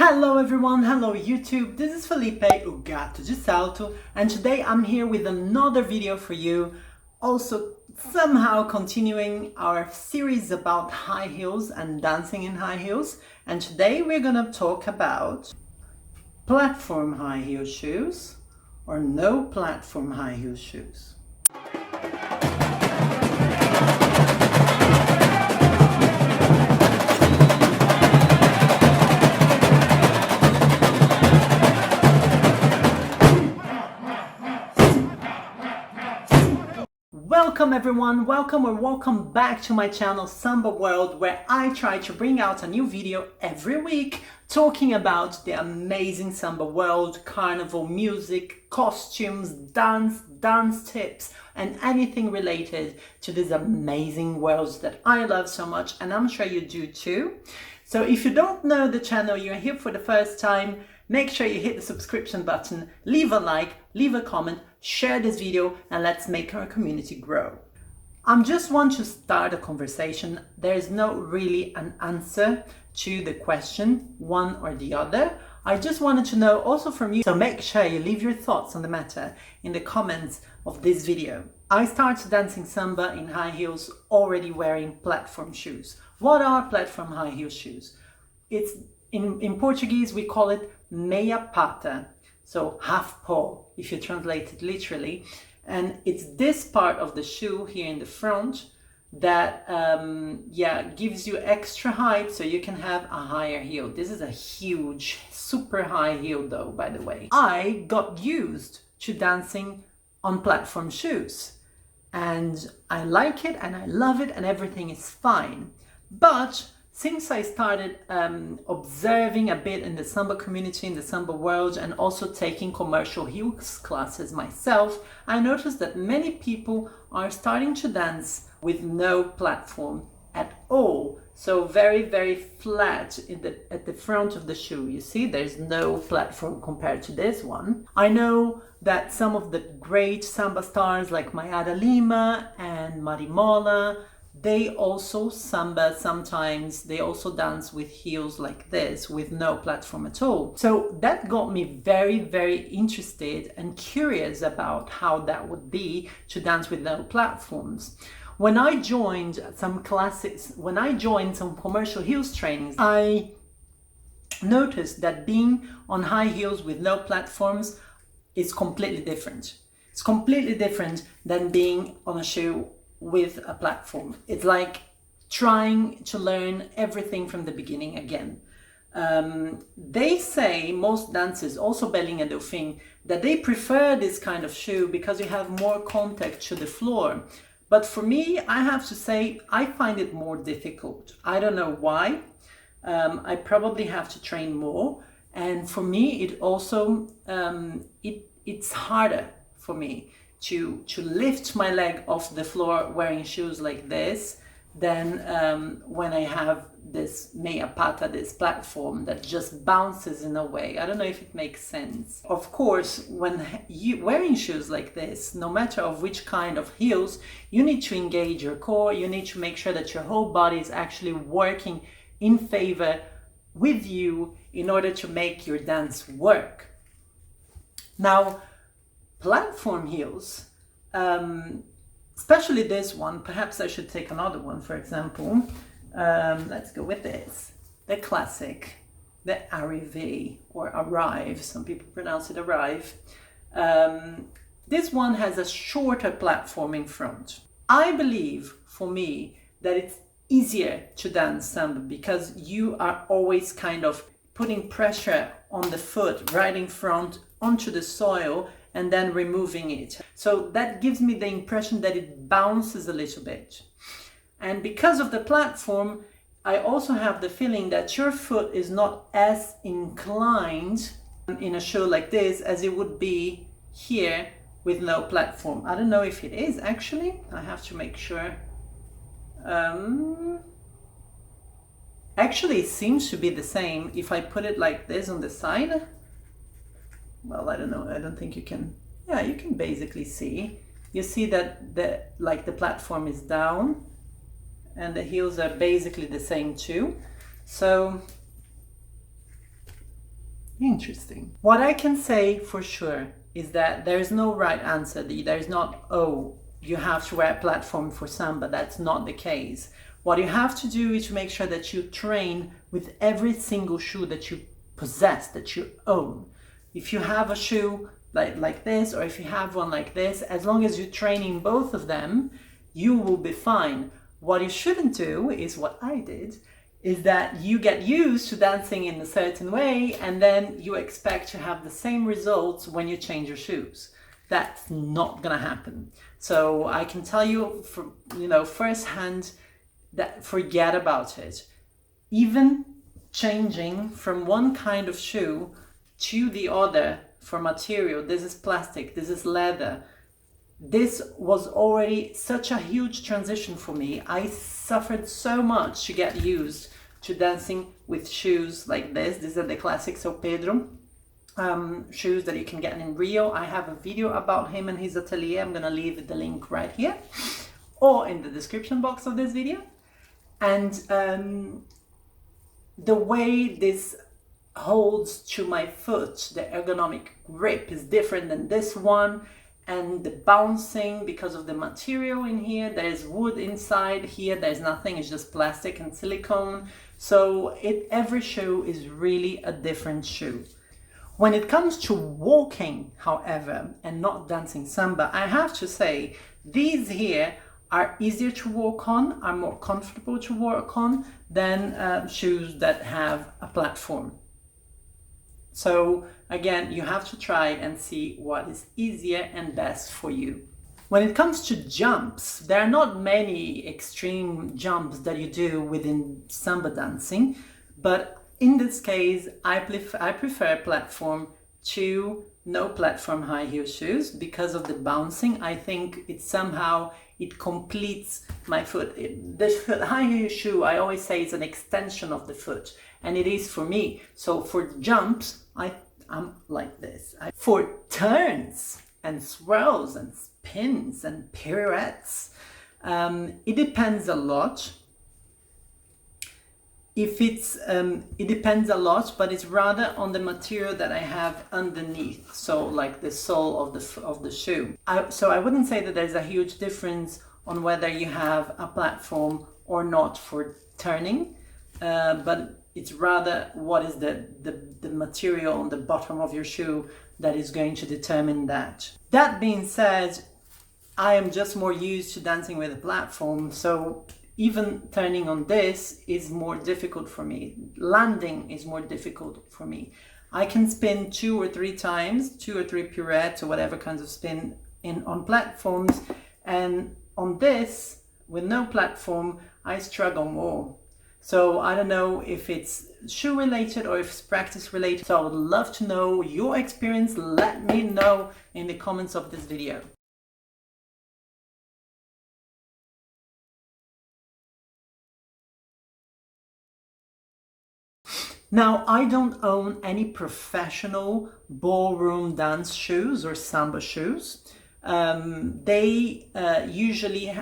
Hello everyone, hello YouTube, this is Felipe, o gato de salto, and today I'm here with another video for you, also somehow continuing our series about high heels and dancing in high heels, and today we're gonna talk about platform high heel shoes or no platform high heel shoes. Welcome everyone, welcome back to my channel Samba World, where I try to bring out a new video every week talking about the amazing Samba world, carnival music, costumes, dance tips, and anything related to these amazing worlds that I love so much, and I'm sure you do too. So if you don't know the channel, you're here for the first time, make sure you hit the subscription button, leave a like, leave a comment, share this video, and let's make our community grow. I just want to start a conversation. There is no really an answer to the question, one or the other. I just wanted to know also from you, so make sure you leave your thoughts on the matter in the comments of this video. I started dancing Samba in high heels, already wearing platform shoes. What are platform high heel shoes? It's in Portuguese, we call it meia pata, so half paw, if you translate it literally. And it's this part of the shoe here in the front that gives you extra height so you can have a higher heel. This is a huge, super high heel though, by the way. I got used to dancing on platform shoes and I like it and I love it and everything is fine. But since I started observing a bit in the Samba community, in the Samba world, and also taking commercial heels classes myself, I noticed that many people are starting to dance with no platform at all. So very, very flat at the front of the shoe. You see, there's no platform compared to this one. I know that some of the great Samba stars like Mayada Lima and Marimola, they also Samba sometimes, they also dance with heels like this, with no platform at all. So that got me very, very interested and curious about how that would be to dance with no platforms. When I joined some commercial heels trainings, I noticed that being on high heels with no platforms is completely different. It's completely different than being on a shoe with a platform. It's like trying to learn everything from the beginning again. They say, most dancers, also Belinha and Delphine, that they prefer this kind of shoe because you have more contact to the floor. But for me, I have to say, I find it more difficult. I don't know why. I probably have to train more. And for me, it also, it's harder for me to lift my leg off the floor wearing shoes like this than when I have this meia pata, this platform that just bounces in a way. I don't know if it makes sense. Of course, when you wearing shoes like this, no matter of which kind of heels, you need to engage your core. You need to make sure that your whole body is actually working in favor with you in order to make your dance work. Now, platform heels, especially this one, perhaps I should take another one, for example. Let's go with this, the classic, the Arrive or Arrive, some people pronounce it Arrive. This one has a shorter platform in front. I believe, for me, that it's easier to dance Samba because you are always kind of putting pressure on the foot right in front onto the soil and then removing it. So that gives me the impression that it bounces a little bit. And because of the platform, I also have the feeling that your foot is not as inclined in a shoe like this as it would be here with no platform. I don't know if it is actually, I have to make sure. Actually, it seems to be the same if I put it like this on the side. Well, I don't know, I don't think you can, yeah, you can basically see. You see that the platform is down and the heels are basically the same too. So Interesting. What I can say for sure is that there's no right answer. There's not, oh, you have to wear a platform for Samba. That's not the case. What you have to do is to make sure that you train with every single shoe that you possess, that you own. If you have a shoe like this, or if you have one like this, as long as you're training both of them, you will be fine. What you shouldn't do is what I did, is that you get used to dancing in a certain way and then you expect to have the same results when you change your shoes. That's not gonna happen. So I can tell you firsthand that forget about it. Even changing from one kind of shoe to the other for material, this is plastic, this is leather, this was already such a huge transition for me. I suffered so much to get used to dancing with shoes like this. These are the classic São Pedro shoes that you can get in Rio. I have a video about him and his atelier. I'm gonna leave the link right here or in the description box of this video. And the way this holds to my foot, the ergonomic grip is different than this one, and the bouncing because of the material in here. There's wood inside here, there's nothing, it's just plastic and silicone. So every shoe is really a different shoe. When it comes to walking, however, and not dancing Samba, I have to say these here are easier to walk on, are more comfortable to walk on than shoes that have a platform. So again, you have to try and see what is easier and best for you. When it comes to jumps, there are not many extreme jumps that you do within Samba dancing, but in this case, I prefer platform to no platform high heel shoes because of the bouncing. I think it completes my foot. This high heel shoe, I always say, is an extension of the foot, and it is for me. So for jumps, I'm like this. For turns and swirls and spins and pirouettes, it depends a lot. It depends a lot, but it's rather on the material that I have underneath. So like the sole of the shoe. So I wouldn't say that there's a huge difference on whether you have a platform or not for turning, but it's rather what is the material on the bottom of your shoe that is going to determine that. That being said, I am just more used to dancing with a platform, so even turning on this is more difficult for me. Landing is more difficult for me. I can spin 2 or 3 times, 2 or 3 pirouettes or whatever kinds of spin on platforms, and on this, with no platform, I struggle more. So I don't know if it's shoe related or if it's practice related. So I would love to know your experience. Let me know in the comments of this video. Now, I don't own any professional ballroom dance shoes or Samba shoes. They usually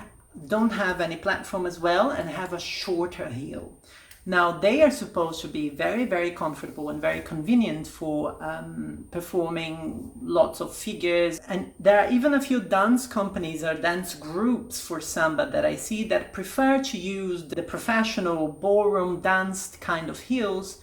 don't have any platform as well and have a shorter heel. Now, they are supposed to be very, very comfortable and very convenient for performing lots of figures. And there are even a few dance companies or dance groups for Samba that I see that prefer to use the professional ballroom dance kind of heels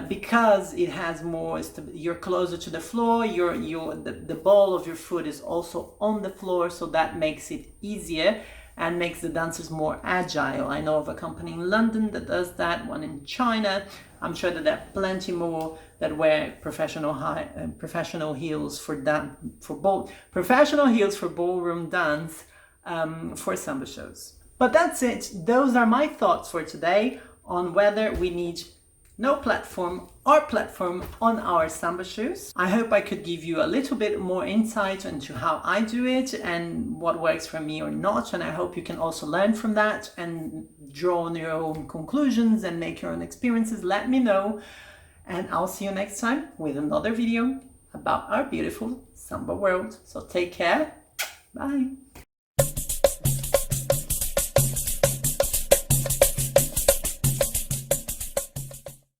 because it has more, you're closer to the floor, the ball of your foot is also on the floor, so that makes it easier and makes the dancers more agile. I know of a company in London that does that, one in China. I'm sure that there are plenty more that wear professional heels for ballroom dance for Samba shows. But that's it. Those are my thoughts for today on whether we need no platform or platform on our Samba shoes. I hope I could give you a little bit more insight into how I do it and what works for me or not, and I hope you can also learn from that and draw on your own conclusions and make your own experiences. Let me know, and I'll see you next time with another video about our beautiful Samba world. So take care. Bye.